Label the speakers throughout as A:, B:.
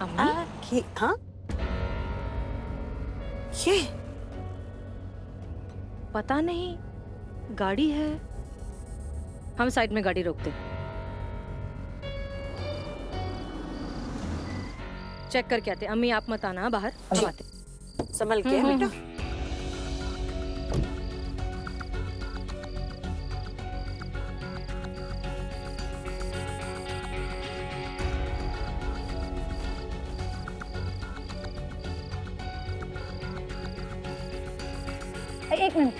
A: अम्मी हाँ ये
B: पता नहीं, गाड़ी है। हम साइड में गाड़ी रोकते, चेक करके आते। अम्मी आप मत आना बाहर, हम आते।
A: संभल के बेटा।
B: एक मिनट।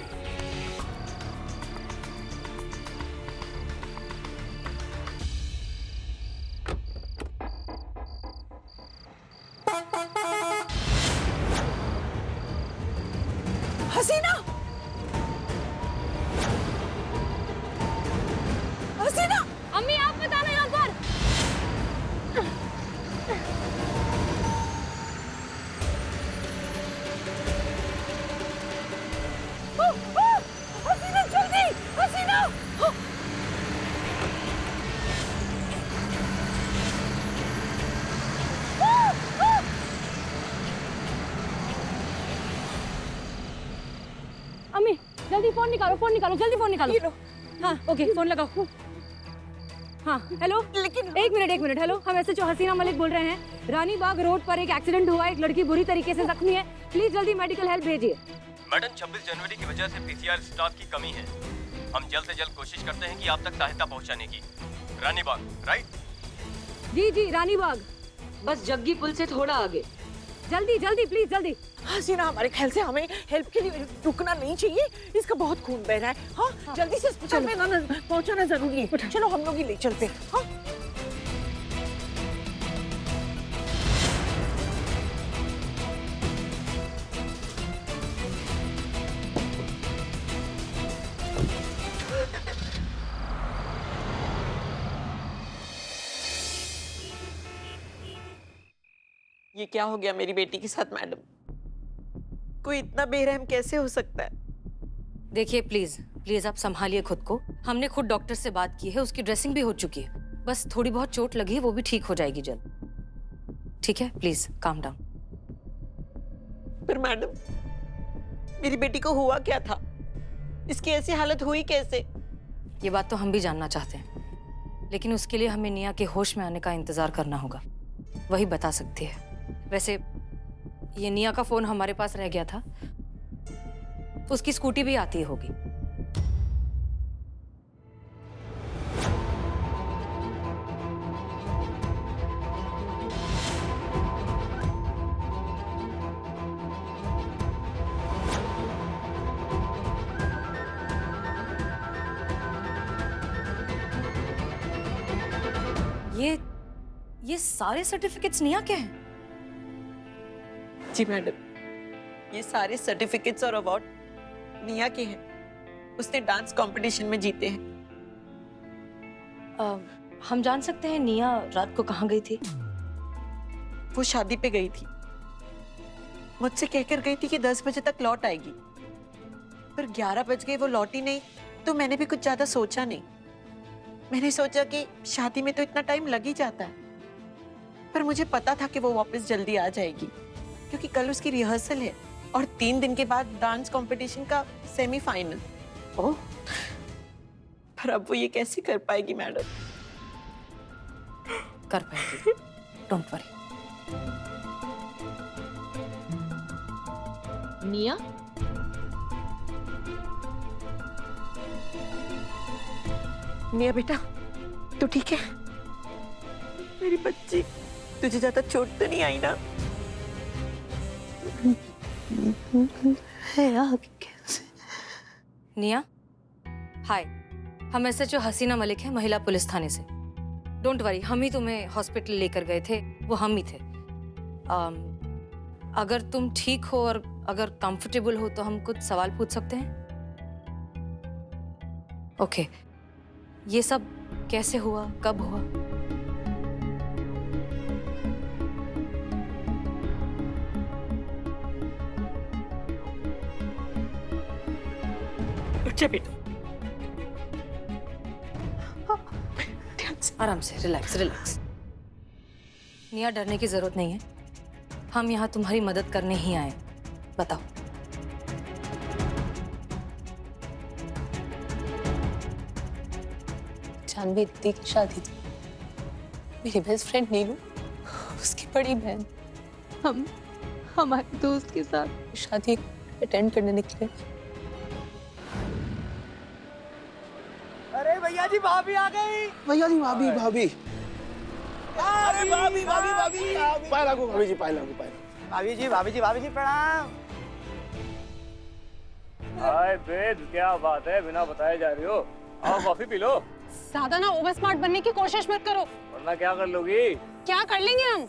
A: हसीना, हसीना,
B: अम्मी आप मत आना यहाँ पर।
A: हसीना जल्दी, हसीना।
B: अम्मी जल्दी फोन निकालो, फोन निकालो, जल्दी फोन निकालो। हाँ ओके, फोन लगाओ। हाँ हेलो,
A: लेकिन
B: एक मिनट। हेलो, हम SHO हसीना मलिक बोल रहे हैं। रानी बाग रोड पर एक एक्सीडेंट हुआ, एक लड़की बुरी तरीके से जख्मी है। प्लीज जल्दी मेडिकल हेल्प भेजिए।
C: मैडम 26 जनवरी की वजह से PCR स्टाफ की कमी है। हम जल्द से जल्द कोशिश करते हैं कि आप तक सहायता पहुंचाने की। रानी बाग, राइट?
B: जी रानी बाग,
D: बस जग्गी पुल से थोड़ा आगे।
B: जल्दी प्लीज जल्दी।
A: हसीना, हमारे ख्याल से हमें हेल्प के लिए रुकना नहीं चाहिए। इसका बहुत खून बह रहा है। हाँ जल्दी से अस्पताल में पहुंचाना जरूरी है। चलो हम लोग ही ले चलते हैं। हाँ
D: ये क्या हो गया मेरी बेटी के साथ मैडम? कोई इतना बेरहम कैसे हो सकता है?
B: देखिए प्लीज आप संभालिए खुद को। हमने खुद डॉक्टर से बात की है, उसकी ड्रेसिंग भी हो चुकी है। बस थोड़ी बहुत चोट लगी है, वो भी ठीक हो जाएगी जल्द। ठीक है, प्लीज काम डाउन।
D: पर मैडम, मेरी बेटी को हुआ क्या था? इसकी ऐसी हालत हुई कैसे?
B: ये बात तो हम भी जानना चाहते हैं, लेकिन उसके लिए हमें निया के होश में आने का इंतजार करना होगा। वही बता सकती है। वैसे ये निया का फोन हमारे पास रह गया था, उसकी स्कूटी भी आती होगी। ये सारे सर्टिफिकेट्स निया के हैं?
D: जी मैडम, ये सारे सर्टिफिकेट्स और अवार्ड निया के हैं। उसने डांस कंपटीशन में जीते हैं।
B: हम जान सकते हैं निया रात को कहाँ गई थी?
D: वो शादी पे गई थी। मुझसे कहकर गई थी कि 10 बजे तक लौट आएगी, पर 11 बज गए, वो लौटी नहीं। तो मैंने भी कुछ ज्यादा सोचा नहीं। मैंने सोचा कि शादी में तो इतना टाइम लग ही जाता है, पर मुझे पता था कि वो वापस जल्दी आ जाएगी, क्योंकि कल उसकी रिहर्सल है और 3 दिन के बाद डांस कंपटीशन का सेमीफाइनल। ओह, पर अब वो ये कैसे कर पाएगी मैडम?
B: कर पाएगी, डोंट वरी।
D: निया, निया बेटा, तू ठीक है? मेरी बच्ची, तुझे ज्यादा चोट तो नहीं आई ना?
B: निया, हाय, हम SHO हसीना मलिक हैं, महिला पुलिस थाने से। डोंट वरी, हम ही तुम्हें हॉस्पिटल लेकर गए थे, वो हम ही थे। अगर तुम ठीक हो और अगर कंफर्टेबल हो तो हम कुछ सवाल पूछ सकते हैं? ओके, ये सब कैसे हुआ, कब हुआ?
D: अच्छा बेटा,
B: आराम से, रिलैक्स। निया, डरने की जरूरत नहीं है। हम यहाँ तुम्हारी मदद करने ही आए। बताओ।
E: जानवी दीदी की शादी थी। मेरी बेस्ट फ्रेंड नीलू, उसकी बड़ी बहन, हम हमारे दोस्त के साथ शादी अटेंड करने निकले।
F: अरे भैया जी भाभी आ गई।
G: भैया जी भाभी भाभी अरे भाभी भाभी भाभी पाए लागू भाभी जी, पाए लागू, पाए लागू।
F: भाभी जी प्रणाम।
H: हाय बेद, क्या बात है, बिना बताए जा रही हो। आओ कॉफी पी लो।
E: ज्यादा ना ओवर स्मार्ट बनने की कोशिश मत करो।
H: वरना क्या कर लोगी?
E: क्या कर लेंगे हम?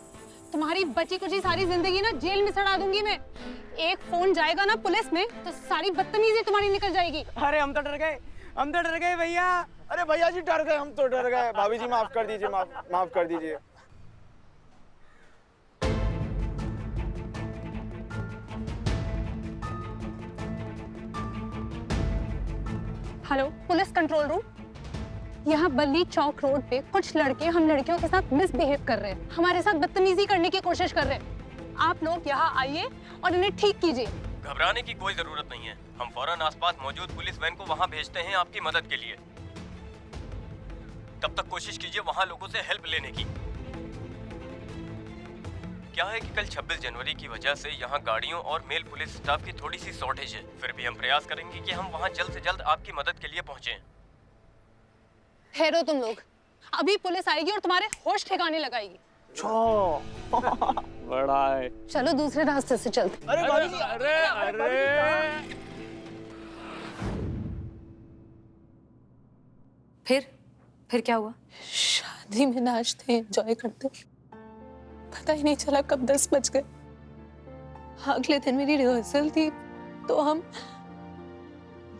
E: तुम्हारी बची कुची सारी जिंदगी ना जेल में सड़ा दूंगी मैं। एक फोन जाएगा ना पुलिस में तो सारी बदतमीजी तुम्हारी निकल जाएगी।
F: अरे हम तो डर गए भैया।
G: अरे भैया जी डर गए, हम तो डर गए। भाभी जी माफ कर दीजिए, माफ कर दीजिए।
E: हेलो पुलिस कंट्रोल रूम, यहाँ बल्ली चौक रोड पे कुछ लड़के हम लड़कियों के साथ मिसबिहेव कर रहे हैं, हमारे साथ बदतमीजी करने की कोशिश कर रहे हैं। आप लोग यहाँ आइए और इन्हें ठीक कीजिए।
C: घबराने की कोई जरूरत नहीं है। हम फौरन आसपास मौजूद पुलिस वैन को वहाँ भेजते हैं आपकी मदद के लिए। तब तक कोशिश कीजिए वहाँ लोगों से हेल्प लेने की। क्या है कि कल 26 जनवरी की वजह से यहाँ गाड़ियों और मेल पुलिस स्टाफ की थोड़ी सी शॉर्टेज है। फिर भी हम प्रयास करेंगे कि हम वहाँ जल्द से जल्द आपकी मदद के लिए पहुँचें।
E: ठहरो तुम लोग, अभी पुलिस आएगी और तुम्हारे होश ठिकाने लगाएगी।
H: बड़ा है।
E: चलो दूसरे रास्ते से चलते।
G: अरे भाभी जी,
H: अरे
B: फिर क्या हुआ?
E: शादी में नाचते एंजॉय करते, पता ही नहीं चला कब 10 बज गए। अगले दिन मेरी रिहर्सल थी तो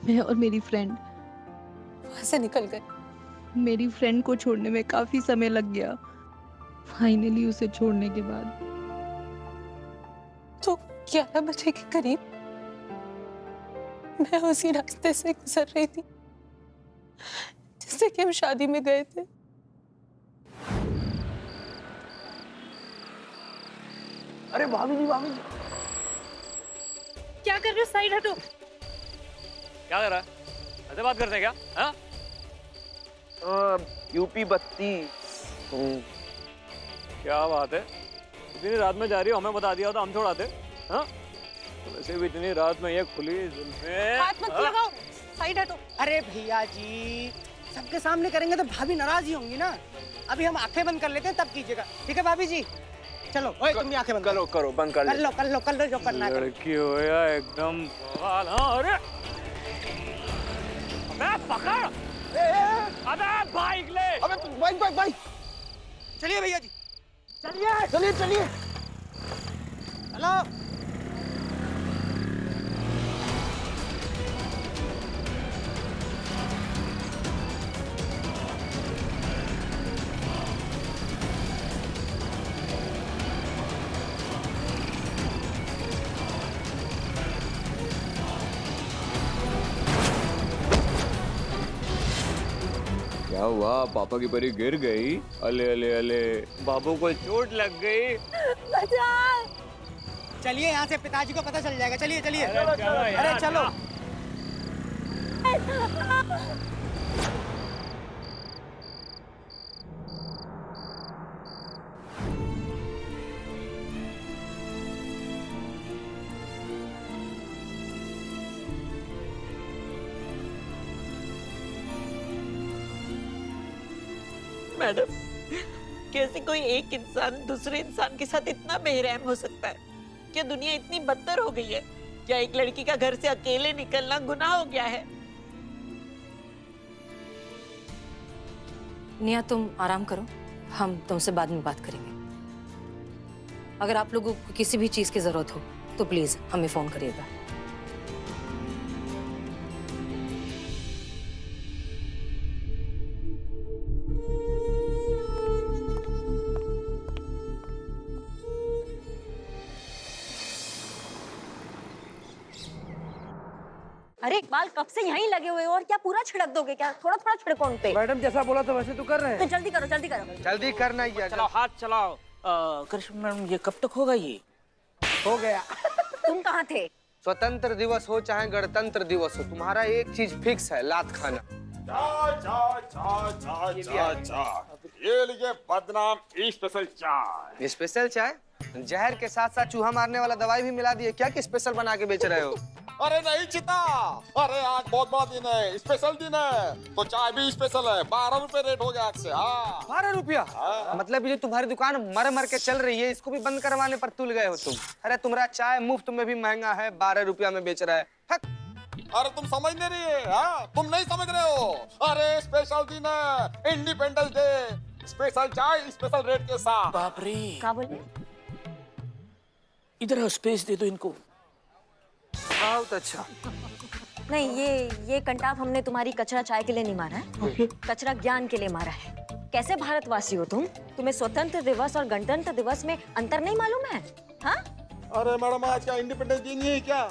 E: मैं और मेरी फ्रेंड वहां से निकल गए।
I: मेरी फ्रेंड को छोड़ने में काफी समय लग गया। फाइनली उसे छोड़ने के बाद
E: तो 11 बजे के करीब मैं उसी रास्ते से गुजर रही थी जिससे कि हम शादी में गए थे।
G: अरे भाभी जी
E: क्या कर रहे हो? साइड हटो।
H: क्या कर रहा है? ऐसे बात करते हैं क्या? हाँ?
G: यूपी 32।
H: क्या बात है, इतनी रात में जा रही हो, हमें बता दिया होता हम छोड़ाते। हाँ? तो वैसे भी इतनी रात में ये खुली जुल्फें।
E: हाथ मत लगाओ, साइड हटो।
F: अरे भैया जी सबके सामने करेंगे तो भाभी नाराज ही होंगी ना। अभी हम आंखें बंद कर लेते हैं तब कीजिएगा, ठीक है भाभी जी? चलो ओए तुम भी आंखें बंद
G: करो बंद कर
F: कर लो जो करना है।
H: लड़की हो या एकदम बवाल। हाँ, अरे अबे पकड़, अबे बाइक ले।
G: अबे बाइक
F: चलिए भैया जी,
G: चलिए
F: चलो।
J: क्या हुआ, पापा की परी गिर गई? अले अले अले,
H: बाबू को चोट लग गई।
F: चलिए यहाँ से पिताजी को पता चल जाएगा। चलिए
H: अरे
F: चलो।
D: मैडम, कैसे कोई एक इंसान दूसरे इंसान के साथ इतना बेरहम हो सकता है? क्या दुनिया इतनी बदतर हो गई है? क्या एक लड़की का घर से अकेले निकलना गुनाह हो गया है?
B: निया, तुम आराम करो, हम तुमसे बाद में बात करेंगे। अगर आप लोगों को किसी भी चीज की जरूरत हो तो प्लीज हमें फोन करिएगा।
K: अरे इकबाल, कब से यहीं लगे हुए हो और क्या पूरा छिड़क दोगे क्या? थोड़ा थोड़ा छिड़को उन पे।
F: मैडम जैसा बोला तो वैसे तो कर रहे
K: तो जल्दी करो।
F: जल्दी करना ही है।
H: चलाओ, हाथ चलाओ।
F: कृष्ण मैडम ये कब तक होगा ये?
G: हो गया।
K: तुम कहाँ थे?
L: स्वतंत्र दिवस हो चाहे गणतंत्र दिवस हो, तुम्हारा एक चीज फिक्स है, लात खाना।
M: ये लीजिए बदनाम स्पेशल चाय।
L: स्पेशल चाय? जहर के साथ साथ चूहा मारने वाला दवाई भी मिला दिए क्या कि स्पेशल बना के बेच रहे हो?
M: अरे नहीं चिता, अरे आज बहुत बड़ा दिन है, स्पेशल दिन है, तो चाय भी स्पेशल है। 12 रुपए रेट हो गया आज से।
L: 12 रुपया? मतलब ये तुम्हारी दुकान मर मर के चल रही है, इसको भी बंद करवाने पर तुल गए हो तुम। अरे तुम्हारा चाय मुफ्त में भी महंगा है, 12 रुपया में बेच रहा है।
M: अरे तुम समझ नहीं रही है, तुम नहीं समझ रहे हो। अरे स्पेशल दिन है, इंडिपेंडेंस डे, स्पेशल चाय स्पेशल रेट के साथ।
F: बाप रे,
K: क्या बोले?
F: इधर स्पेस दे दो इनको।
L: बहुत अच्छा।
K: नहीं, ये कंटाप हमने तुम्हारी कचरा चाय के लिए नहीं मारा है, कचरा ज्ञान के लिए मारा है। कैसे भारतवासी हो तुम? तुम्हें स्वतंत्र दिवस और गणतंत्र दिवस में अंतर नहीं मालूम है? हाँ?
M: अरे मैडम आज क्या इंडिपेंडेंस डे नहीं है क्या?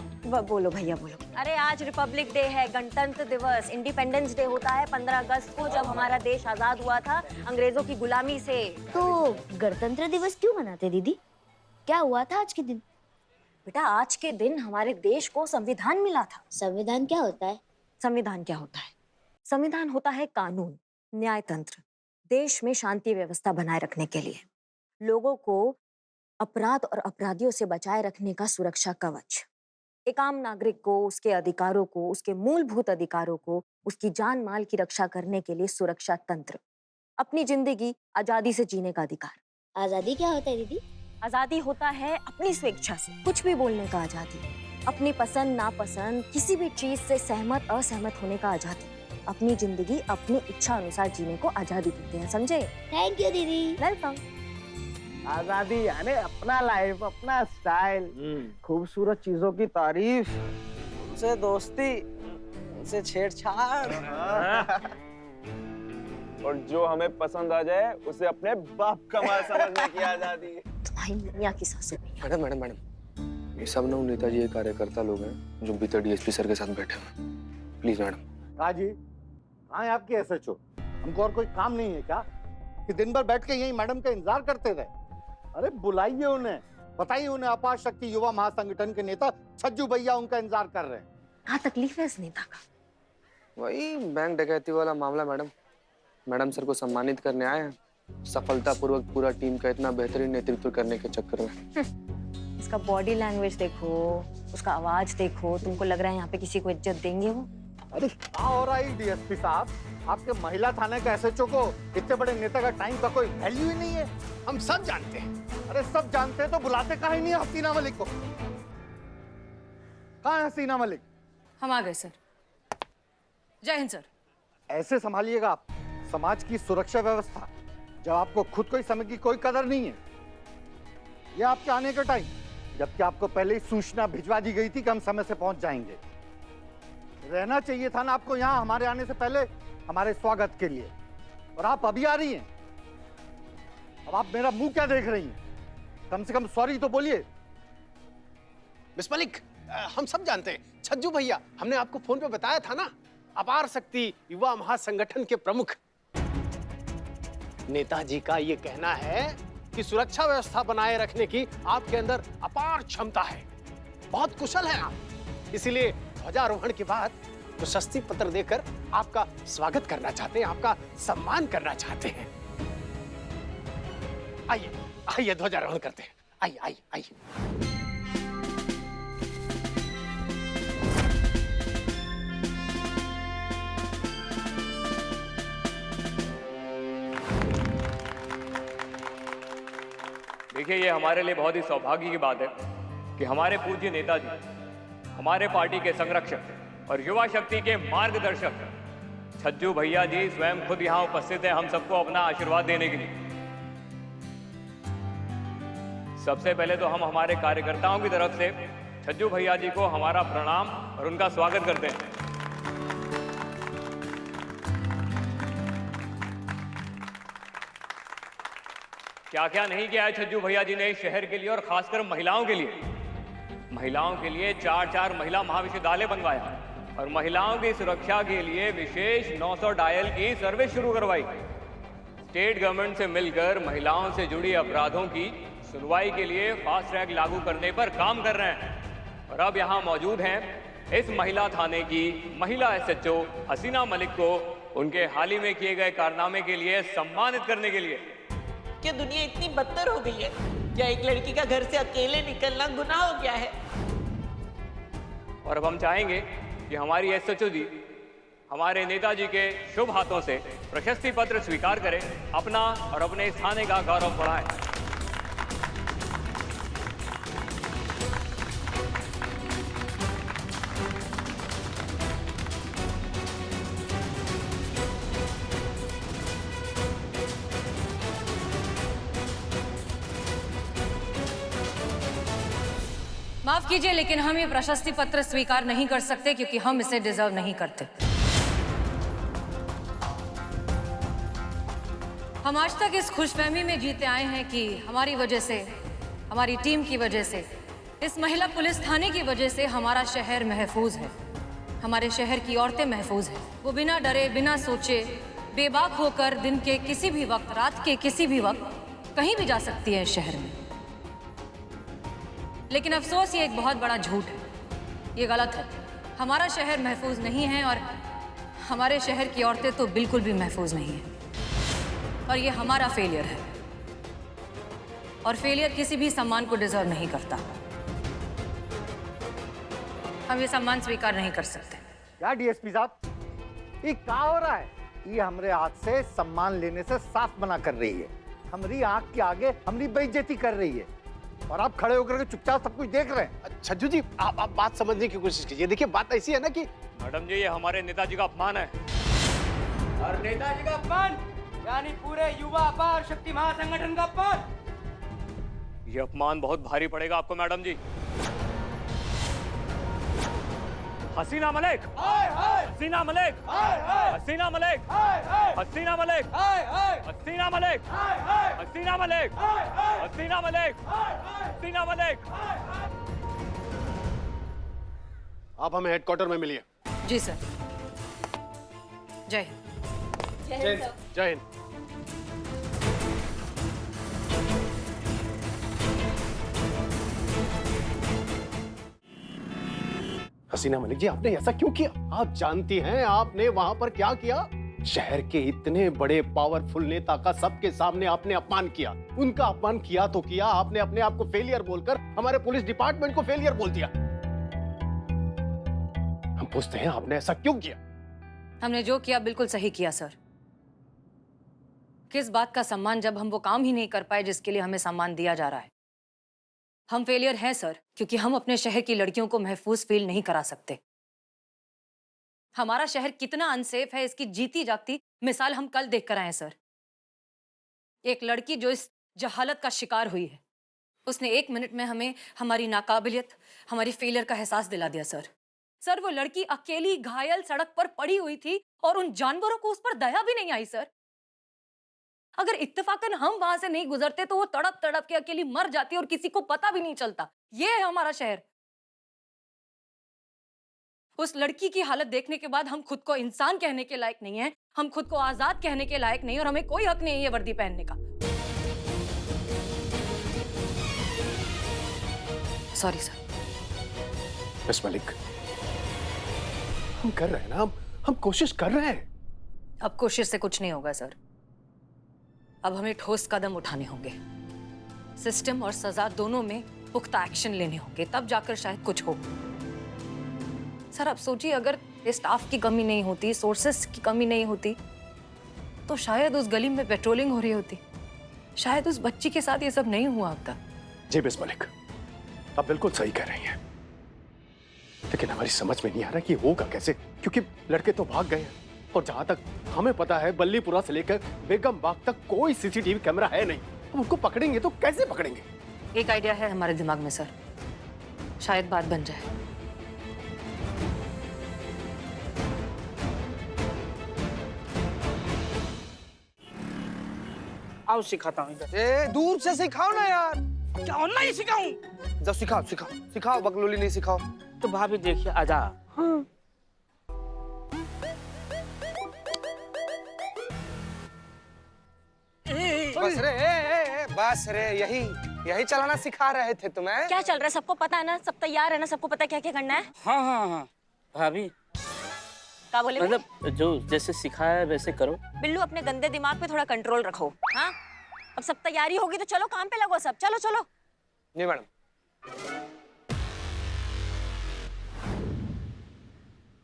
K: बोलो भैया बोलो। अरे आज रिपब्लिक डे है, गणतंत्र दिवस। इंडिपेंडेंस डे होता है 15 अगस्त को, जब हमारा देश आजाद हुआ था अंग्रेजों की गुलामी से।
N: तो गणतंत्र दिवस क्यों मनाते दीदी? क्या हुआ था आज के दिन?
K: बेटा आज के दिन हमारे देश को संविधान मिला था।
N: संविधान क्या होता है?
K: संविधान क्या होता है? संविधान होता है कानून, न्यायतंत्र, देश में शांति व्यवस्था बनाए रखने के लिए, लोगों को अपराध और अपराधियों से बचाए रखने का सुरक्षा कवच, एक आम नागरिक को उसके अधिकारों को, उसके मूलभूत अधिकारों को, उसकी जान माल की रक्षा करने के लिए सुरक्षा तंत्र, अपनी जिंदगी आजादी से जीने का अधिकार।
N: आजादी क्या होता है दीदी?
K: आजादी होता है अपनी स्वेच्छा से कुछ भी बोलने का आजादी, अपनी पसंद नापसंद किसी भी चीज से सहमत असहमत होने का आजादी, अपनी जिंदगी अपनी इच्छा अनुसार जीने को आजादी देते हैं, समझे?
N: थैंक यू दीदी।
K: वेलकम।
G: आजादी यानी अपना लाइफ, अपना स्टाइल, खूबसूरत चीजों की तारीफ, उनसे दोस्ती, उनसे छेड़छाड़,
J: और जो हमें पसंद आ जाए उसे अपने बाप का माल समझने की आजादी।
K: तुम्हारी नैया की सासू।
L: मैडम, ये सब ना नेताजी के कार्यकर्ता लोग हैं जो बीते डीएसपी सर के साथ बैठे हैं। Please madam.
M: हाँ जी, हाँ आपके एसएचओ, हमको और कोई काम नहीं है क्या कि दिन भर बैठ के यही मैडम का इंतजार करते रहे? अरे बुलाइए उन्हें, बताइए उन्हें अपार शक्ति युवा महासंगठन के नेता छज्जू भैया उनका इंतजार कर रहे हैं।
K: क्या तकलीफ है इस नेता का?
L: वही बैंक डकैती वाला मामला मैडम सर को सम्मानित करने आए हैं, सफलतापूर्वक पूरा टीम का इतना बेहतरीन नेतृत्व करने के चक्कर में।
K: उसका बॉडी लैंग्वेज देखो, उसका आवाज देखो, तुमको लग रहा है यहाँ पे किसी को इज्जत देंगे वो?
M: अरे क्या हो रहा है डीएसपी साहब, आपके महिला थाने के एसएचओ को इतने बड़े नेता का टाइम का कोई वैल्यू ही नहीं है। हम सब जानते हैं। अरे सब जानते हैं तो बुलाते काहे नहीं हसीना मलिक को? कहाँ है हसीना मलिक?
B: हम आ गए सर। जय हिंद सर।
M: ऐसे संभालिएगा आप समाज की सुरक्षा व्यवस्था जब आपको खुद को ही समय की कोई कदर नहीं है। यह आपके आने का टाइम, जबकि आपको पहले ही सूचना भिजवा दी गई थी कि हम समय से पहुंच जाएंगे। रहना चाहिए था ना आपको यहाँ हमारे आने से पहले हमारे स्वागत के लिए, और आप अभी आ रही हैं। अब आप मेरा मुंह क्या देख रही हैं? कम से कम सॉरी तो बोलिए।
G: मिस मलिक, हम सब जानते हैं, छज्जू भैया, हमने आपको फोन पे बताया था ना, अपार शक्ति युवा महासंगठन के प्रमुख नेताजी का ये कहना है कि सुरक्षा व्यवस्था बनाए रखने की आपके अंदर अपार क्षमता है, बहुत कुशल है आप। इसीलिए ध्वजारोहण के बाद प्रशस्ति पत्र देकर आपका स्वागत करना चाहते हैं, आपका सम्मान करना चाहते हैं। आइए ध्वजारोहण करते हैं। आइए।
H: देखिए, ये हमारे लिए बहुत ही सौभाग्य की बात है कि हमारे पूज्य नेताजी, हमारे पार्टी के संरक्षक और युवा शक्ति के मार्गदर्शक छज्जू भैया जी स्वयं खुद यहाँ उपस्थित हैं हम सबको अपना आशीर्वाद देने के लिए। सबसे पहले तो हम हमारे कार्यकर्ताओं की तरफ से छज्जू भैया जी को हमारा प्रणाम और उनका स्वागत करते हैं। क्या क्या नहीं किया है छज्जू भैया जी ने इस शहर के लिए और खासकर महिलाओं के लिए। महिलाओं के लिए 4 महिला महाविद्यालय बनवाया और महिलाओं की सुरक्षा के लिए विशेष 900 डायल की सर्विस शुरू करवाई। स्टेट गवर्नमेंट से मिलकर महिलाओं से जुड़ी अपराधों की सुनवाई के लिए फास्ट ट्रैक लागू करने पर काम कर रहे हैं। और अब यहाँ मौजूद हैं इस महिला थाने की महिला एसएचओ हसीना मलिक को उनके हाल ही में किए गए कारनामे के लिए सम्मानित करने के लिए।
A: क्या दुनिया इतनी बदतर हो गई है? क्या एक लड़की का घर से अकेले निकलना गुनाह हो गया है?
H: और अब हम चाहेंगे कि हमारी एसएचओ जी हमारे नेताजी के शुभ हाथों से प्रशस्ति पत्र स्वीकार करें, अपना और अपने इस थाने का गौरव बढ़ाएं।
B: माफ कीजिए, लेकिन हम ये प्रशस्ति पत्र स्वीकार नहीं कर सकते क्योंकि हम इसे डिजर्व नहीं करते। हम आज तक इस खुशफहमी में जीते आए हैं कि हमारी वजह से, हमारी टीम की वजह से, इस महिला पुलिस थाने की वजह से हमारा शहर महफूज है, हमारे शहर की औरतें महफूज हैं। वो बिना डरे, बिना सोचे, बेबाक होकर दिन के किसी भी वक्त, रात के किसी भी वक्त कहीं भी जा सकती है इस शहर में। लेकिन अफसोस, ये एक बहुत बड़ा झूठ है, ये गलत है। हमारा शहर महफूज नहीं है और हमारे शहर की औरतें तो बिल्कुल भी महफूज नहीं है। और ये हमारा फेलियर है, और फेलियर किसी भी सम्मान को डिजर्व नहीं करता। हम ये सम्मान स्वीकार नहीं कर सकते।
M: क्या डीएसपी साहब, ये क्या हो रहा है? ये हमारे हाथ से सम्मान लेने से साफ मना कर रही है, हमारी आंख के आगे हमारी बेइज्जती कर रही है, और आप खड़े होकर के चुपचाप सब कुछ देख रहे हैं।
G: छज्जू जी, आप बात समझने की कोशिश कीजिए। देखिए, बात ऐसी है ना कि
H: मैडम जी, ये हमारे नेताजी का अपमान है।
F: और नेताजी का अपमान यानी पूरे युवा अपार शक्ति महासंगठन का अपमान।
H: ये अपमान बहुत भारी पड़ेगा आपको मैडम जी। हसीना मलिक, हसीना मलिक, हसीना मलिक, हसीना मलिक, हसीना मलिक, हसीना मलिक, हसीना मलिक, हसीना मलिक।
G: आप हमें हेडक्वार्टर में मिलिए।
B: जी सर। जय हिंद।
G: जय हिंद। हसीना मलिक जी, आपने ऐसा क्यों किया? आप जानती हैं आपने वहां पर क्या किया? शहर के इतने बड़े पावरफुल नेता का सबके सामने आपने अपमान किया। उनका अपमान किया तो किया, आपने अपने आप को फेलियर बोलकर हमारे पुलिस डिपार्टमेंट को फेलियर बोल दिया। हम पूछते हैं, आपने ऐसा क्यों किया?
B: हमने जो किया बिल्कुल सही किया सर। किस बात का सम्मान जब हम वो काम ही नहीं कर पाए जिसके लिए हमें सम्मान दिया जा रहा है। हम फेलियर हैं सर, क्योंकि हम अपने शहर की लड़कियों को महफूज फील नहीं करा सकते। हमारा शहर कितना अनसेफ है, इसकी जीती जागती मिसाल हम कल देख कर आए सर। एक लड़की जो इस जहालत का शिकार हुई है, उसने 1 मिनट में हमें हमारी नाकाबिलियत, हमारी फेलियर का एहसास दिला दिया सर। सर, वो लड़की अकेली घायल सड़क पर पड़ी हुई थी और उन जानवरों को उस पर दया भी नहीं आई सर। अगर इत्तेफाकन हम वहां से नहीं गुजरते तो वो तड़प तड़प के अकेली मर जाती और किसी को पता भी नहीं चलता। ये है हमारा शहर। उस लड़की की हालत देखने के बाद हम खुद को इंसान कहने के लायक नहीं है, हम खुद को आजाद कहने के लायक नहीं, और हमें कोई हक नहीं है ये वर्दी पहनने का। Sorry sir.
G: मिस मलिक, हम कर रहे हैं ना, हम कोशिश कर रहे हैं।
B: अब कोशिश से कुछ नहीं होगा सर। अब हमें ठोस कदम उठाने होंगे। सिस्टम और सजा दोनों में पुख्ता एक्शन लेने होंगे, तब जाकर शायद कुछ हो। सर, आप सोचिए, अगर स्टाफ की कमी नहीं होती, सोर्सेस की कमी नहीं होती, तो शायद उस गली में पेट्रोलिंग हो रही होती, शायद उस बच्ची के साथ ये सब नहीं हुआ होता।
G: जी मिस मलिक, आप बिल्कुल सही कह रही हैं, लेकिन हमारी समझ में नहीं आ रहा कि होगा कैसे, क्योंकि लड़के तो भाग गए हैं और जहां तक हमें पता है बल्लीपुरा से लेकर बेगम बाग तक कोई सीसीटीवी कैमरा है नहीं। हम उनको पकड़ेंगे तो कैसे पकड़ेंगे?
B: एक आइडिया है हमारे दिमाग में सर, शायद बात बन जाए।
F: आओ सिखाता हूँ इधर। दूर से सिखाओ ना यार। क्या ऑनलाइन सिखाऊं?
L: जब सिखाओ सिखाओ सिखाओ, बकलोली नहीं सिखाओ।
F: तो भाभी देखिए, आजा। हाँ। बस रे
L: बस रे, यही चलाना सिखा रहे थे तुम्हें।
K: क्या चल रहा है सबको पता है ना, सब तैयार है ना, सबको पता है क्या क्या करना है।
O: हाँ हाँ हाँ भाभी,
K: क्या बोले भाई?
O: मतलब जो जैसे सिखाया है वैसे करो।
K: बिल्लू अपने गंदे दिमाग पे थोड़ा कंट्रोल रखो। हाँ अब सब तैयारी होगी तो चलो काम पे लगो सब, चलो चलो।
L: जी मैडम।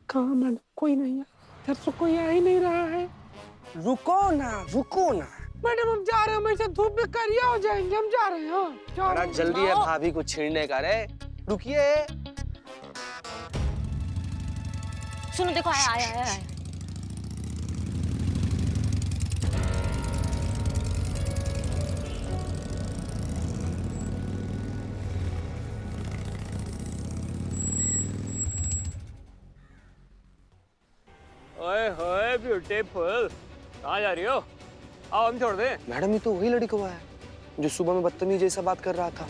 A: कहाँ मैडम? कोई नहीं है इधर, तो कोई आ ही नहीं रहा है।
L: रुको ना
A: मैडम हम जा रहे हैं, मेरे से धूप में करिया हो जाएंगे, हम जा रहे हैं।
L: बड़ा जल्दी है भाभी को छीनने का रे, रुकिए।
K: सुनो देखो, आया।
H: ओए होए ब्यूटीफुल, कहाँ जा रही हो? आओ हम छोड़ दें।
L: मैडम ये तो वही लड़का हुआ है जो सुबह में बदतमीज जैसा बात कर रहा था।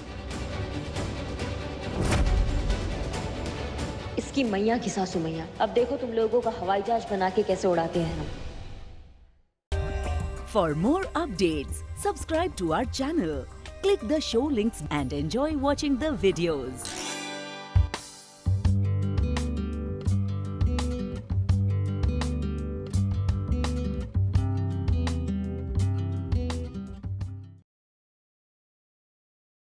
K: इसकी मैया की सासू मैया। अब देखो तुम लोगों का हवाई जहाज बना के कैसे उड़ाते हैं हम।
P: For more updates, subscribe to our channel, click the show links and enjoy watching the videos.